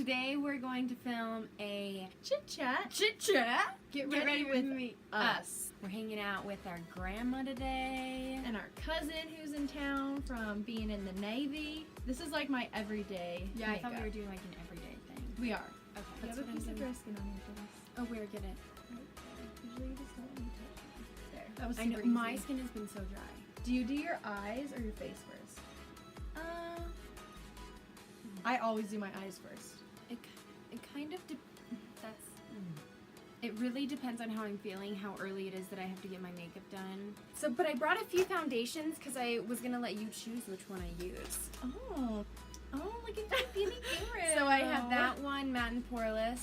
Today we're going to film a Chit chat. Get ready with me. Us. We're hanging out with our grandma today. And our cousin who's in town from being in the Navy. This is like my everyday Yeah, makeup. I thought we were doing like an everyday thing. We are. Okay, You that's have what a I'm piece of doing. dry skin on your face. Oh, where? Get it. Usually you just don't let me touch it. There. That was I super know, easy. my skin has been so dry. Do you do your eyes or your face first? I always do my eyes first. It kind of it really depends on how I'm feeling, how early it is that I have to get my makeup done. So, but I brought a few foundations because I was gonna let you choose which one I use. Oh, look at that beauty guru. So I have that one, Matte and Poreless,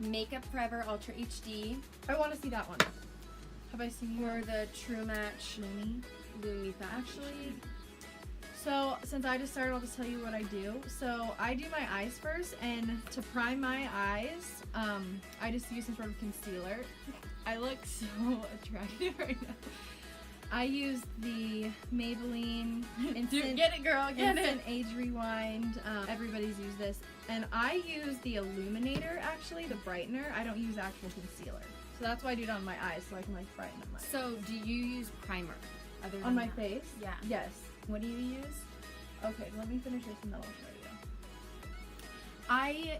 Makeup Forever Ultra HD, I want to see that one. Have I seen or yours? the True Match Lumi Foundation. Actually, so since I just started, I'll just tell you what I do. So I do my eyes first, and to prime my eyes, I just use some sort of concealer. I look so attractive right now. I use the Maybelline Instant, get it, girl, get Instant Age Rewind. Everybody's used this, and I use the illuminator, actually, the brightener. I don't use actual concealer, so that's why I do it on my eyes, so I can like brighten them up. So, do you use primer? Other than On my that? face? Yeah. Yes. What do you use? Okay, let me finish this and then I'll show I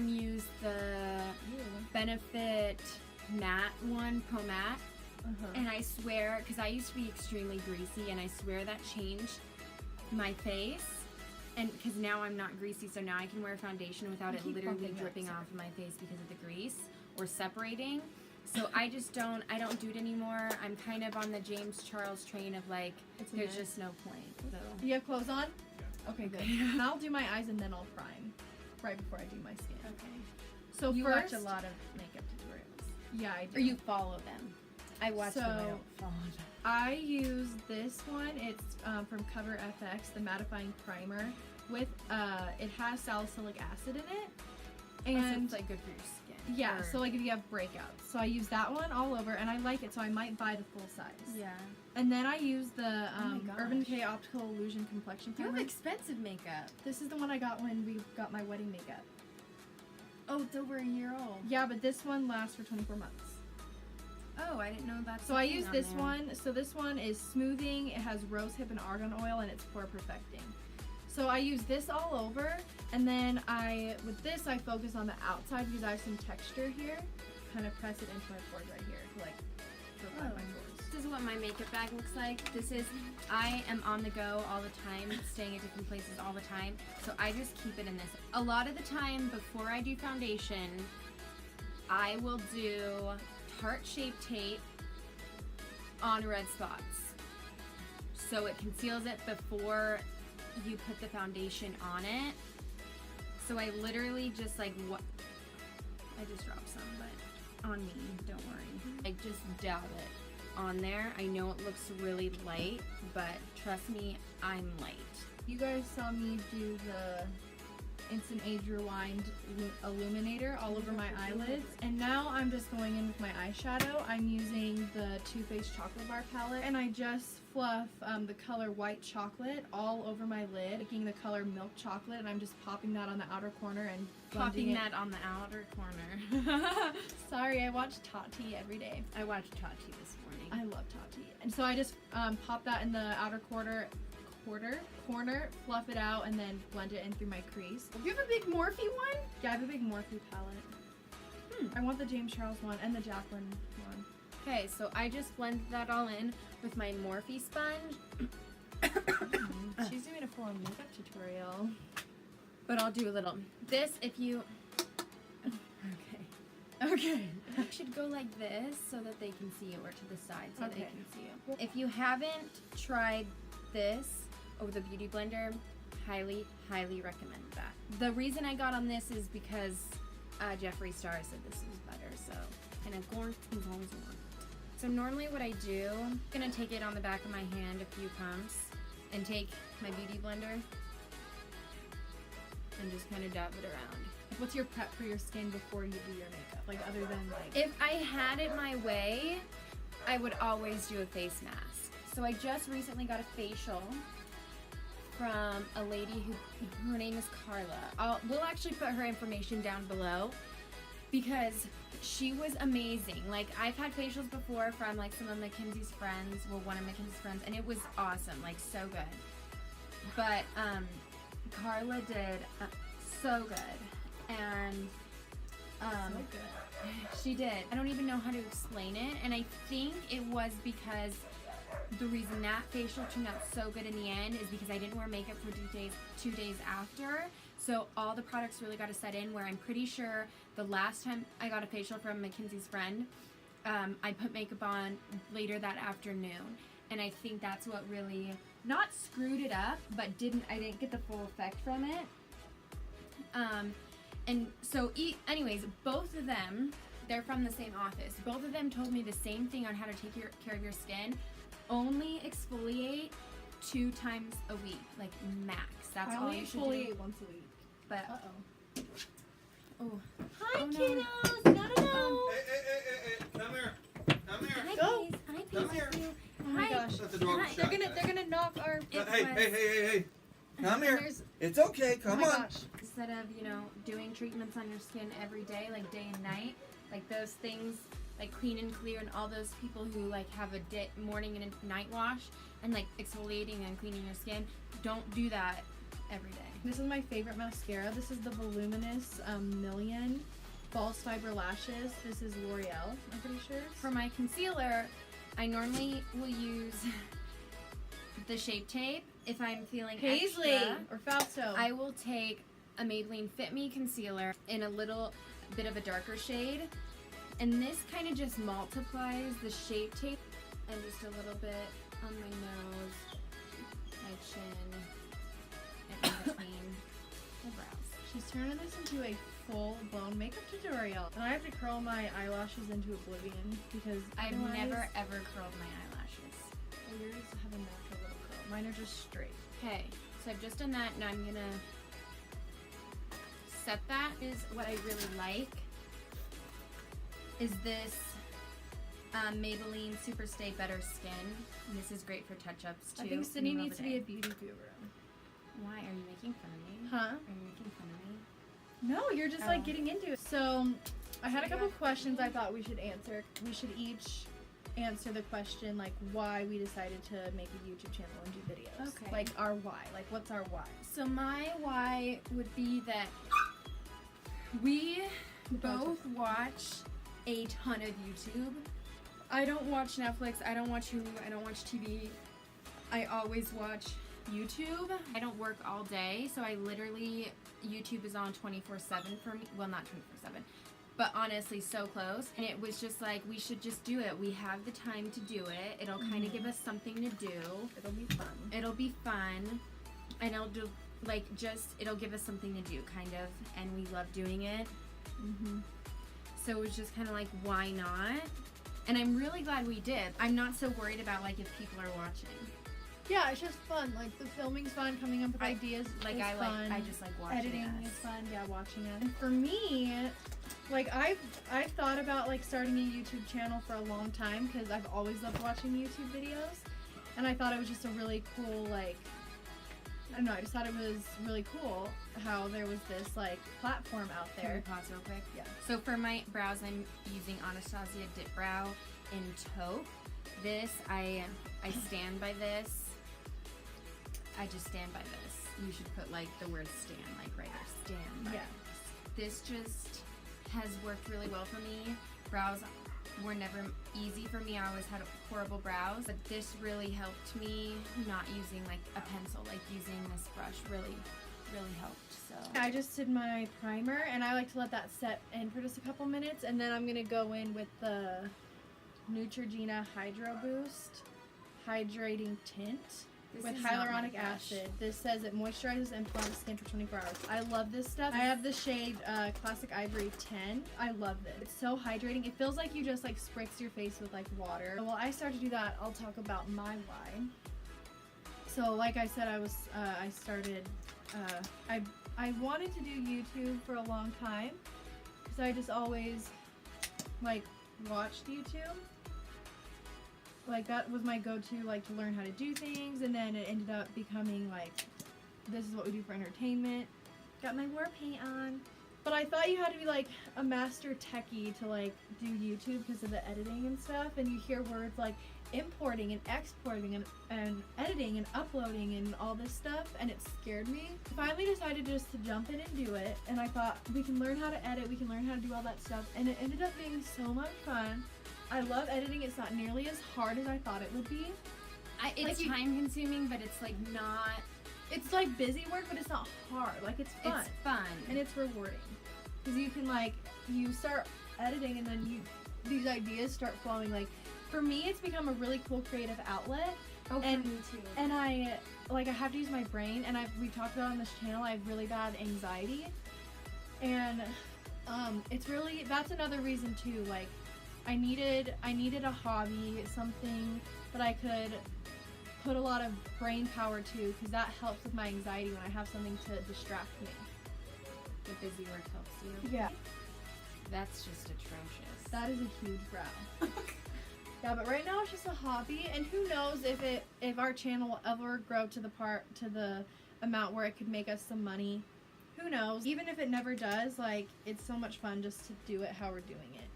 use the you. Benefit Matte one, Pro Matte. Uh-huh. And I swear, because I used to be extremely greasy, and I swear that changed my face. And because now I'm not greasy, so now I can wear foundation without it literally dripping off of my face because of the grease or separating. So I don't do it anymore. I'm kind of on the James Charles train of like, there's just no point. So. You have clothes on? Okay, good. I'll do my eyes and then I'll prime right before I do my skin. Okay. So You first, watch a lot of makeup tutorials. yeah, I do. Or you follow them. I watch them, I don't follow them. I use this one. It's from Cover FX, the mattifying primer. With it has salicylic acid in it, and so it's like good for your skin. yeah. Or- So like if you have breakouts, so I use that one all over, and I like it, so I might buy the full size. Yeah. And then I use the Oh my Urban gosh. Decay Optical Illusion Complexion You have Primer. expensive makeup. This is the one I got when we got my wedding makeup. Oh, it's over a year old. Yeah, but this one lasts for 24 months. Oh, I didn't know that. So I use this one. So this one is smoothing. It has rosehip and argan oil, and it's pore perfecting. So I use this all over, and then with this I focus on the outside because I have some texture here. Kind of press it into my pores right here to like provide my pores. This is what my makeup bag looks like. I am on the go all the time, staying at different places all the time. So I just keep it in this. A lot of the time before I do foundation, I will do Tarte Shape Tape on red spots. So it conceals it before you put the foundation on it. So I literally just like I just dropped some, but on me, don't worry. I just dab it on there. I know it looks really light, but trust me, I'm light. You guys saw me do the Instant Age Rewind illuminator all over my eyelids, and now I'm just going in with my eyeshadow. I'm using the Too Faced Chocolate Bar palette, and I just fluff the color White Chocolate all over my lid, making the color Milk Chocolate, and I'm just popping that on the outer corner and Popping blending that on the outer corner. Sorry, I watch Tati every day. I watched Tati this morning. I love Tati, and so I just pop that in the outer corner, fluff it out, and then blend it in through my crease. You have a big Morphe one? Yeah, I have a big Morphe palette. I want the James Charles one and the Jacqueline one. Okay, so I just blend that all in with my Morphe sponge. She's doing a full-on makeup tutorial. But I'll do a little. This, if you... Okay. You should go like this so that they can see you, or to the side so they Okay. can see you. If you haven't tried this over the Beauty Blender, highly, highly recommend that. The reason I got on this is because Jeffree Star said this was better, so. And of course, it's always one. So normally what I do, I'm gonna take it on the back of my hand a few pumps and take my Beauty Blender and just kind of dab it around. What's your prep for your skin before you do your makeup? Like, other than like... If I had it my way, I would always do a face mask. So I just recently got a facial from a lady who, her name is Carla. We'll actually put her information down below because she was amazing. Like, I've had facials before from like some of Mackenzie's friends, well, one of Mackenzie's friends, and it was awesome, like so good. But Carla did so good, and So good. she did. I don't even know how to explain it, and I think it was because the reason that facial turned out so good in the end is because I didn't wear makeup for 2 days after. So all the products really got to set in, where I'm pretty sure the last time I got a facial from Mackenzie's friend, I put makeup on later that afternoon. And I think that's what really, not screwed it up, but I didn't get the full effect from it. And so, anyways, both of them, they're from the same office. Both of them told me the same thing on how to take care of your skin. Only exfoliate 2 times a week, like max. That's all you should do. I only exfoliate once a week. But oh, Hi, oh, no. kiddos. No. Hey, come here. Come here. Hi, Go. Peas. Hi, Come Peas. here. Oh my Hi. gosh. Let the door Hi. shut. They're gonna knock our. Hey. Come here. There's- It's okay. Come oh my on. gosh. Instead of, doing treatments on your skin every day, like day and night, like those things, like Clean and Clear and all those people who like have a morning and a night wash and like exfoliating and cleaning your skin, don't do that every day. This is my favorite mascara. This is the Voluminous Million False Fiber Lashes. This is L'Oreal, I'm pretty sure. For my concealer, I normally will use the Shape Tape. If I'm feeling Paisley extra, or Fausto. I will take a Maybelline Fit Me concealer in a little bit of a darker shade, and this kind of just multiplies the Shape Tape, and just a little bit on my nose, my chin, and in between the brows. She's turning this into a full-blown makeup tutorial. And I have to curl my eyelashes into oblivion because I've otherwise- never ever curled my eyelashes. Well, yours have a natural little curl. Mine are just straight. Okay, so I've just done that, and I'm gonna set that. Is what I really like is this Maybelline Super Stay Better Skin. And this is great for touch-ups too. I think in the Sydney middle needs of to the be a day. beauty guru. Why are you making fun of me? Huh? Are you making fun of me? No, you're just Oh. like getting into it. So, I had a So couple yeah. questions I thought we should answer. We should each answer the question like why we decided to make a YouTube channel and do videos. Okay. Like our why. Like what's our why? So my why would be that we both watch a ton of YouTube. I don't watch Netflix, I don't watch Hulu, I don't watch TV. I always watch YouTube. I don't work all day, so I literally, YouTube is on 24/7 for me. Well, not 24/7, but honestly so close. And it was just like, we should just do it. We have the time to do it. It'll kind of give us something to do. It'll be fun. It'll be fun, and it'll do it'll give us something to do, kind of, and we love doing it. Mm-hmm. So it was just kind of like, why not? And I'm really glad we did. I'm not so worried about like if people are watching. Yeah, it's just fun. Like the filming's fun, coming up with ideas Like is fun. I just like watching Editing us. is fun. Yeah, watching it. And for me, like I've thought about like starting a YouTube channel for a long time because I've always loved watching YouTube videos, and I thought it was just a really cool like. I don't know, I just thought it was really cool how there was this like platform out Can we there. pause real quick? Yeah. So for my brows, I'm using Anastasia Dip Brow in Taupe. This, I stand by this. I just stand by this. You should put like the word stand, like right there, stand by Yeah. this. This just has worked really well for me. Brows were never easy for me. I always had horrible brows, but this really helped me not using like a pencil, like using this brush really helped. So I just did my primer and I like to let that set in for just a couple minutes, and then I'm gonna go in with the Neutrogena Hydro Boost Hydrating Tint this with is not my hyaluronic brush. acid. This says it moisturizes and plumps skin for 24 hours. I love this stuff. I have the shade Classic Ivory 10. I love this. It's so hydrating. It feels like you just like spritz your face with like water. While I start to do that, I'll talk about my why. So like I said, I started, I wanted to do YouTube for a long time because I just always like watched YouTube. Like that was my go-to, like to learn how to do things, and then it ended up becoming like this is what we do for entertainment. Got my war paint on. But I thought you had to be like a master techie to like do YouTube because of the editing and stuff. And you hear words like importing and exporting and editing and uploading and all this stuff, and it scared me. I finally decided just to jump in and do it, and I thought we can learn how to edit, we can learn how to do all that stuff, and it ended up being so much fun. I love editing. It's not nearly as hard as I thought it would be. It's Like time consuming, but it's like not. It's like busy work, but it's not hard. Like it's fun. It's fun. And it's rewarding. Because you can like, you start editing and then these ideas start flowing. Like for me, it's become a really cool creative outlet. Oh, and for me too. And I have to use my brain, and we talked about on this channel, I have really bad anxiety. And it's really, that's another reason too. Like I needed a hobby, something that I could put a lot of brain power to, because that helps with my anxiety when I have something to distract me. The busy work helps you. Yeah. That's just atrocious. That is a huge brow. Yeah, but right now it's just a hobby, and who knows if our channel will ever grow to the amount where it could make us some money. Who knows? Even if it never does, like it's so much fun just to do it how we're doing it.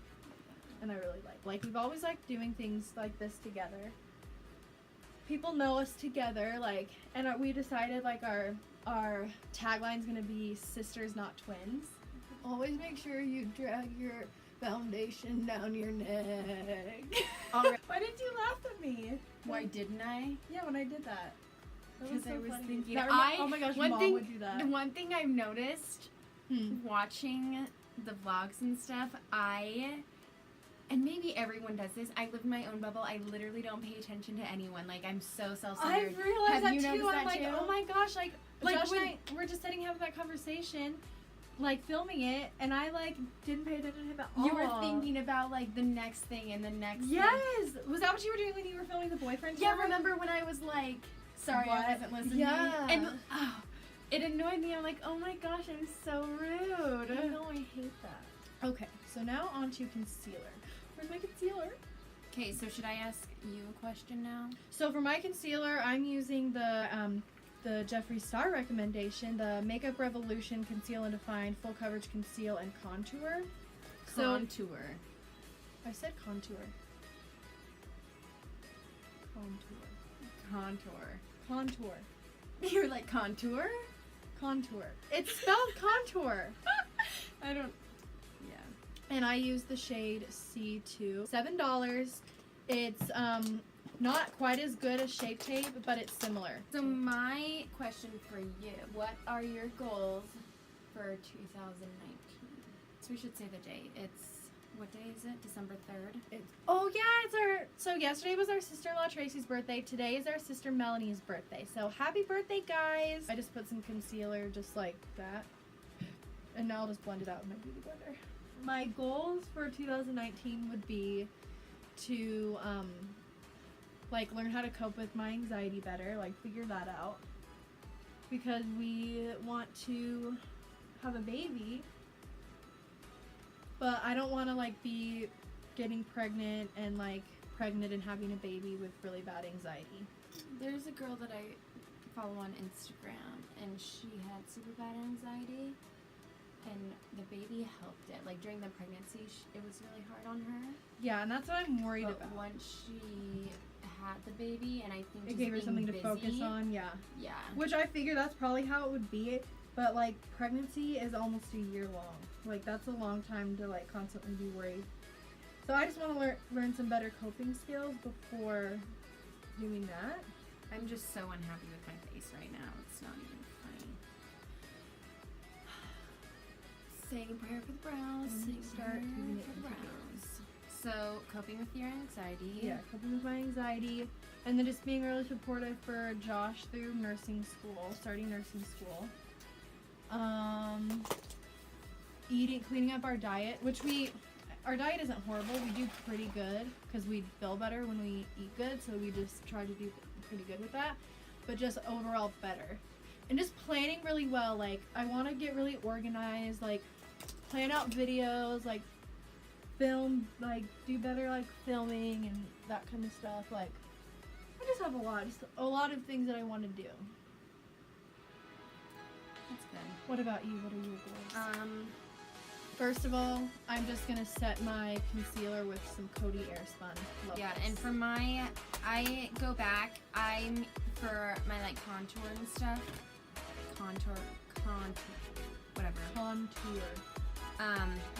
And I really like we've always liked doing things like this together. People know us together, like, and we decided like our tagline's gonna be sisters, not twins. Always make sure you drag your foundation down your neck. Alright. Why didn't you laugh at me? Why didn't I? Yeah, when I did that. Because I was funny. thinking. Oh my gosh, one Mom thing, would do that. The one thing I've noticed watching the vlogs and stuff, and maybe everyone does this, I live in my own bubble. I literally don't pay attention to anyone. Like, I'm so self-centered. I've realized Have that you too. noticed I'm that like, too? oh my gosh, like Josh when- and I, we're just having that conversation, like filming it, and I like didn't pay attention to him at all. You were thinking about like the next thing and the next thing. Yes! Was that what you were doing when you were filming the boyfriend? Yeah, tour? remember when I was like, sorry, What? I wasn't listening. Yeah. And it annoyed me. I'm like, oh my gosh, I'm so rude. I know, I hate that. Okay, so now on to concealer. Where's my concealer? Okay, so should I ask you a question now? So for my concealer, I'm using the Jeffree Star recommendation, the Makeup Revolution Conceal and Define Full Coverage Conceal and Contour. Contour. I said contour. Contour. You're like contour? Contour. It's spelled contour. I don't. Yeah. And I use the shade C2. $7. It's not quite as good as Shape Tape, but it's similar. So my question for you: what are your goals for 2019? So we should say the date. What day is it? December 3rd. So yesterday was our sister-in-law Tracy's birthday. Today is our sister Melanie's birthday. So happy birthday, guys! I just put some concealer just like that, and now I'll just blend it out in my beauty blender. My goals for 2019 would be to like learn how to cope with my anxiety better, like figure that out, because we want to have a baby, but I don't want to like be getting pregnant and having a baby with really bad anxiety. There's a girl that I follow on Instagram, and she had super bad anxiety, and the baby helped it. Like during the pregnancy, it was really hard on her. Yeah, and that's what I'm worried But about. once she had the baby, and I think It just gave her being something to busy, focus on, yeah. Yeah. Which I figure that's probably how it would be, but like pregnancy is almost a year long. Like that's a long time to like constantly be worried. So I just want to learn some better coping skills before doing that. I'm just so unhappy with my face right now. It's not even funny. Saying a prayer for the brows. And Saying a start prayer using it for the into brows. So coping with your anxiety. Yeah, coping with my anxiety, and then just being really supportive for Josh through nursing school, starting nursing school. Cleaning up our diet, our diet isn't horrible. We do pretty good because we feel better when we eat good, so we just try to do pretty good with that. But just overall better, and just planning really well. Like I want to get really organized, like plan out videos, like film, like do better like filming and that kind of stuff. Like I just have a lot of things that I want to do. That's good. What about you? What are your goals? First of all, I'm just gonna set my concealer with some Coty Airspun. Love Yeah, this. and for I go back. For my like contour and stuff. Contour, whatever. Contour.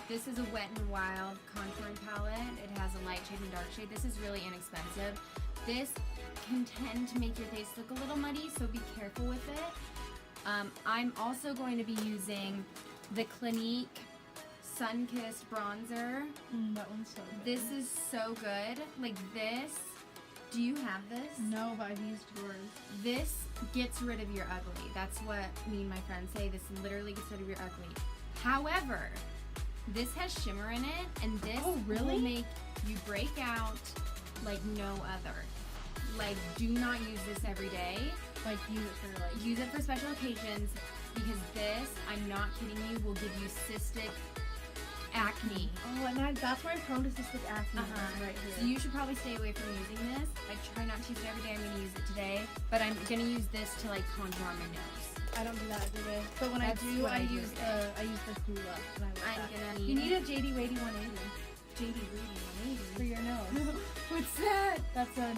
This is a Wet n Wild contouring palette. It has a light shade and dark shade. This is really inexpensive. This can tend to make your face look a little muddy, so be careful with it. I'm also going to be using the Clinique Sun-Kissed Bronzer. That one's so good. This is so good. Like this. Do you have this? No, but I've used yours. This gets rid of your ugly. That's what me and my friends say. This literally gets rid of your ugly. However, this has shimmer in it, and this will make you break out like no other. Like, do not use this every day. Like, Use it for special occasions, because this, I'm not kidding you, will give you cystic acne. Oh, and that's why I'm prone to cystic acne right here. So you should probably stay away from using this. I try not to use it every day. I'm going to use it today, but I'm going to use this to like contour on my nose. I don't do that every day. But when I do, I use the Hoola, and I love that. You need a JD Wadey 180. JD Wadey 180? For your nose. What's that? That's a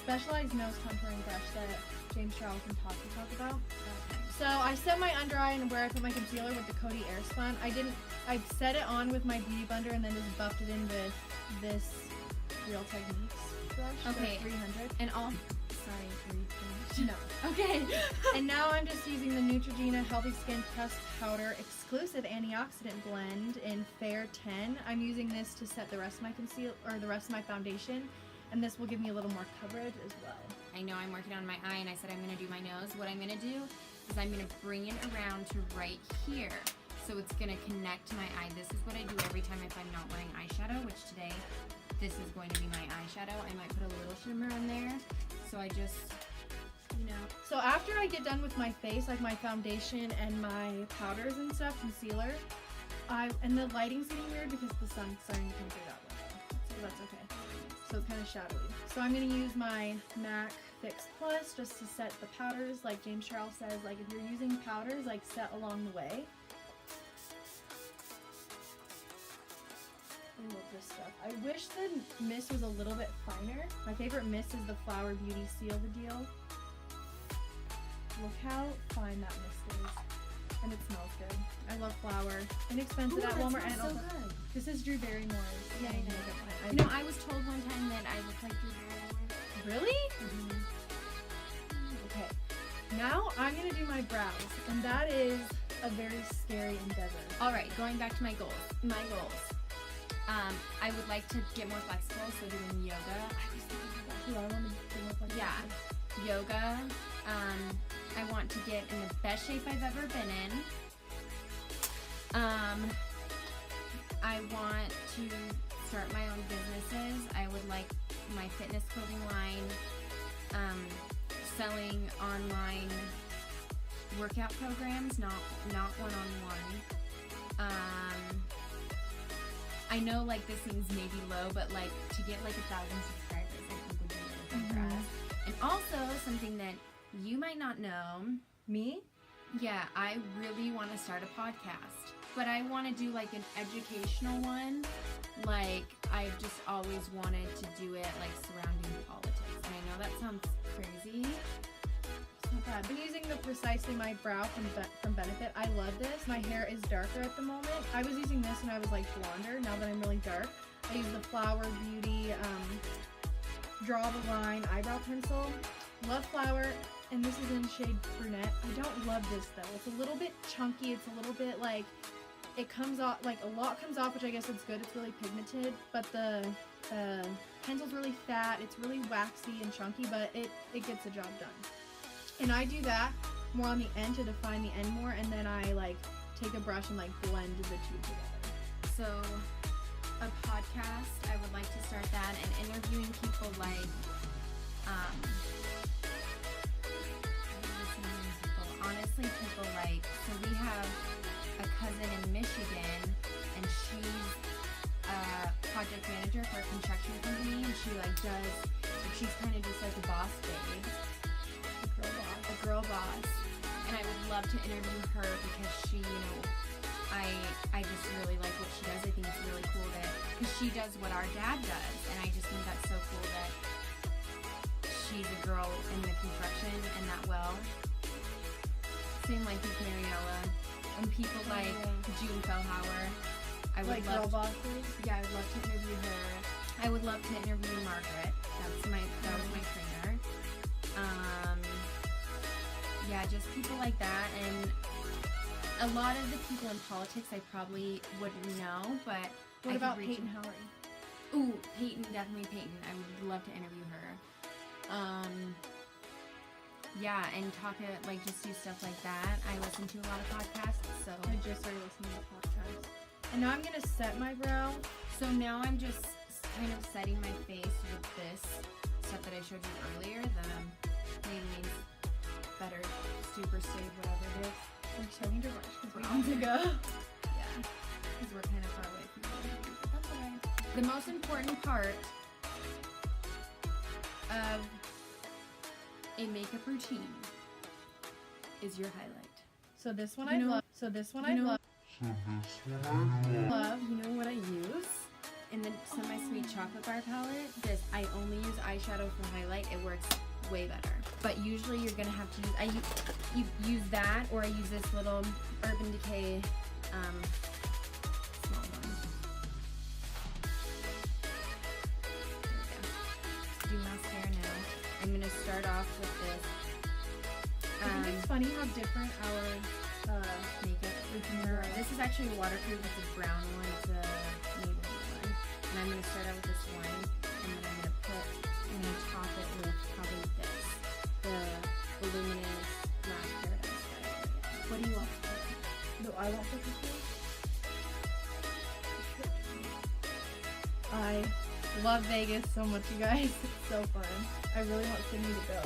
specialized nose contouring brush that James Charles and Todd will talk about. So I set my under eye and where I put my concealer with the Coty Airspun. I set it on with my Beauty Blender and then just buffed it in with this Real Techniques brush. Okay. 300. And all. Sorry, were you finished? No. Okay. And now I'm just using the Neutrogena Healthy Skin Pressed Powder Exclusive Antioxidant Blend in Fair 10. I'm using this to set the rest of my the rest of my foundation, and this will give me a little more coverage as well. I know I'm working on my eye, and I said I'm going to do my nose. What I'm going to do is I'm going to bring it around to right here. So it's going to connect to my eye. This is what I do every time if I'm not wearing eyeshadow, which today this is going to be my eyeshadow. I might put a little shimmer on there. So I just, you know. So after I get done with my face, like my foundation and my powders and stuff, concealer, and the lighting's getting weird because the sun's starting to come through that window. So that's okay. So it's kind of shadowy. So I'm going to use my MAC Fix Plus just to set the powders. Like James Charles says, like if you're using powders, like set along the way. I love this stuff. I wish the mist was a little bit finer. My favorite mist is the Flower Beauty Seal the Deal. Look how fine that mist is. And it smells good. I love Flower. Inexpensive at Walmart and so also. good. This is Drew Barrymore's. Yeah, I know. makeup line. You know, I was told one time that I look like Drew Barrymore. Really? Okay. Now I'm gonna do my brows, and that is a very scary endeavor. All right, going back to my goals. I would like to get more flexible, so doing yoga. Do I want to look like Yeah, yoga. I want to get in the best shape I've ever been in. I want to start my own businesses. I would like my fitness clothing line, selling online workout programs, not one-on-one. I know like this seems maybe low, but like to get like 1,000 subscribers, I think would be really fun for us. And also something that you might not know. Me? Yeah, I really want to start a podcast, but I want to do like an educational one. Like I've just always wanted to do it like surrounding politics, and I know that sounds crazy. It's not bad. I've been using the Precisely My Brow from Benefit. I love this. My hair is darker at the moment. I was using this when I was like blonder. Now that I'm really dark, I use the Flower Beauty Draw the Line eyebrow pencil. Love Flower, and this is in shade Brunette. I don't love this though. It's a little bit chunky. It's a little bit like, it comes off, like a lot comes off, which I guess is good. It's really pigmented, but the pencil's really fat. It's really waxy and chunky, but it gets the job done. And I do that more on the end to define the end more, and then I like take a brush and like blend the two together. So a podcast, I would like to start that, and interviewing people like honestly people like, so we have a cousin in Michigan, and she's a project manager for a construction company, and she like does, she's kind of just like a boss babe. A girl boss. and I would love to interview her because she, I just really like what she does. I think it's really cool that, because she does what our dad does, and I just think that's so cool that she's a girl in the construction and that well. Same like with Mariella, and people like June Fellhauer. I would Like love girl bosses? Yeah, I would love to interview her. I would love to interview Margaret. That was my trainer. Yeah, just people like that, and a lot of the people in politics I probably wouldn't know, but What I about could reach Peyton Howard? Ooh, Peyton, definitely Peyton. I would love to interview her. Yeah, and talk like just do stuff like that. I listen to a lot of podcasts, so I just started listening to podcasts. And now I'm gonna set my brow. so now I'm just kind of setting my face with this stuff that I showed you earlier. The Maybelline Better Super Stay, whatever it is. We're starting to rush because we Wow. need to go. Yeah, because we're kind of far away from it. That's okay. The most important part of a makeup routine is your highlight. So this one You I know- love. So this one I you know- love. Love. You know what I use? In the semi-sweet chocolate bar palette, I only use eyeshadow for highlight. It works way better. But usually you're gonna have to use, you use that, or I use this little Urban Decay small one. There we go. Do mascara now. I'm gonna start off with this. I think it's funny how different our Makeup routines are. This is actually waterproof. It's a brown one. It's a Maybelline one. And I'm gonna start out with this one, and then I'm gonna top it with probably this, the voluminous Lash Paradise Guide. What do you want? Do I want to this one? I love Vegas so much, you guys. It's so fun. I really want Sydney to go.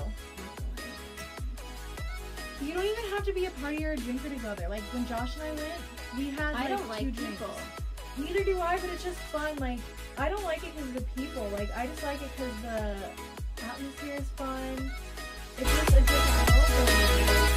You don't even have to be a party or a drinker to go there. Like when Josh and I went, we had I like don't like two drinks. people. Neither do I, but it's just fun. Like I don't like it because of the people. Like I just like it because the atmosphere is fun. It's just a different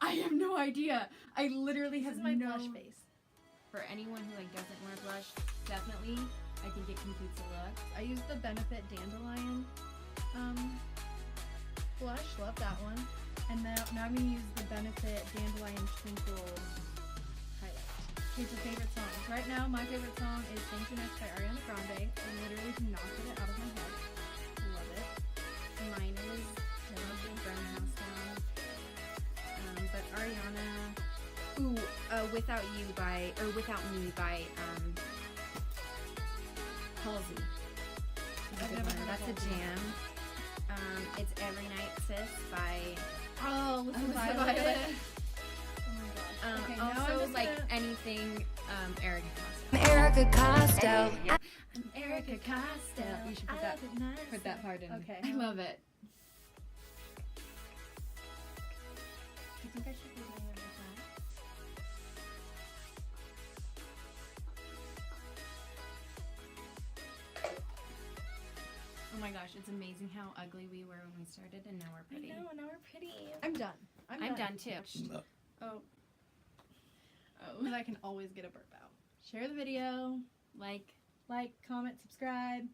I have no idea. I literally This have is my no. blush face. For anyone who like doesn't wear blush, definitely, I think it completes the look. I used the Benefit Dandelion blush. Love that one. And now I'm going to use the Benefit Dandelion Twinkle highlight. Okay, so favorite songs. Right now, my favorite song is Thank You Next by Ariana Grande. I literally cannot get it out of my head. Love it. Mine is the Brown House song. But Ariana, Without You by, or Without Me by, Halsey. I've never heard of That's a Halsey. jam. It's Every Night Sis by, Oh, listen to Listen to Violet. Violet. Oh my gosh. Okay, now I'm also just like gonna... anything, Erica Costello. Erica Costello. I'm Erica Costello. You should put that part in. Okay. I love it. Do you think I should do my other side? Oh my gosh, it's amazing how ugly we were when we started and now we're pretty. I know, now we're pretty. I'm done. I'm done too. No. Oh, Oh. because I can always get a burp out. Share the video, Like, like, comment, subscribe.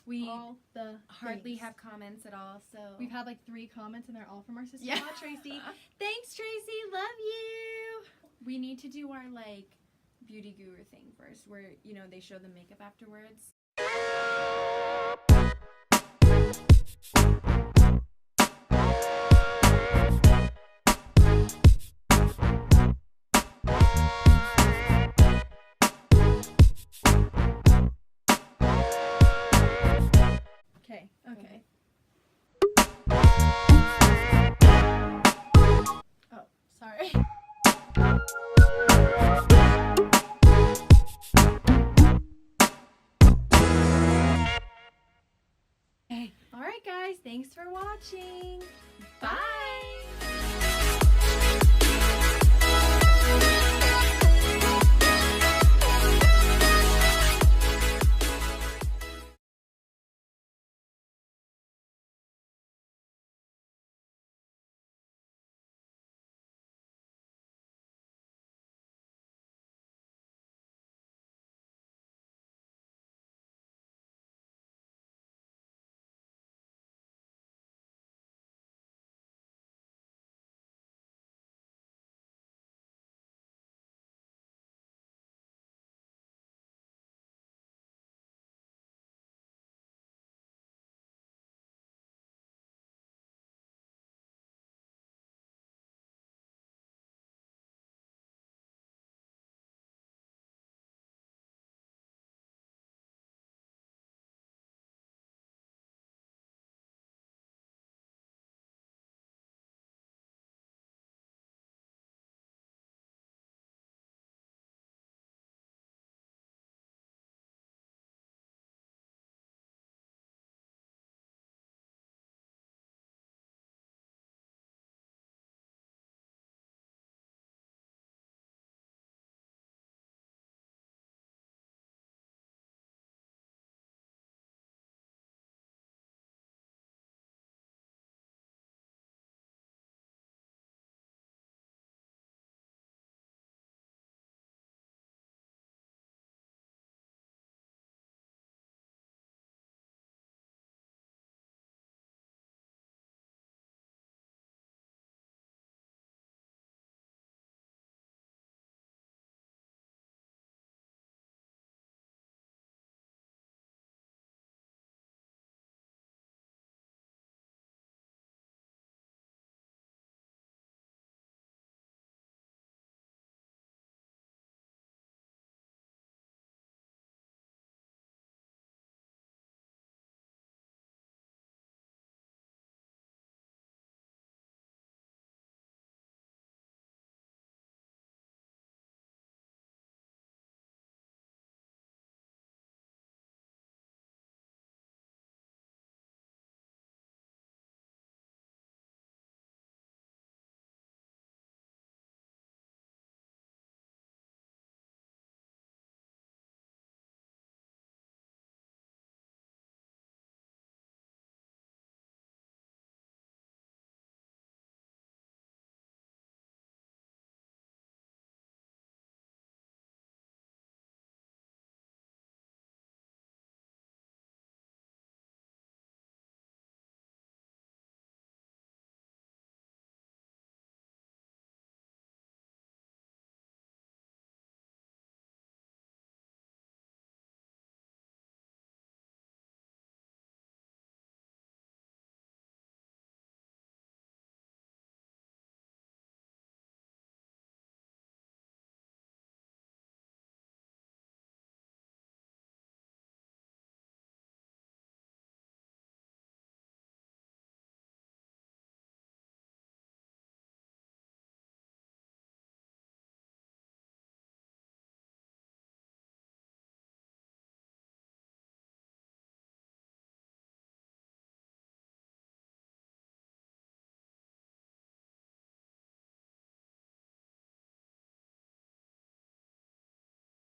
we All the hardly things. have comments at all, so. We've had like 3 comments and they're all from our sister-in-law, Yeah. Tracy. Thanks, Tracy. Love you. We need to do our, like, beauty guru thing first, where, you know, they show the makeup afterwards. Okay. Okay. Oh, sorry. Hey. All right, guys. Thanks for watching. Bye.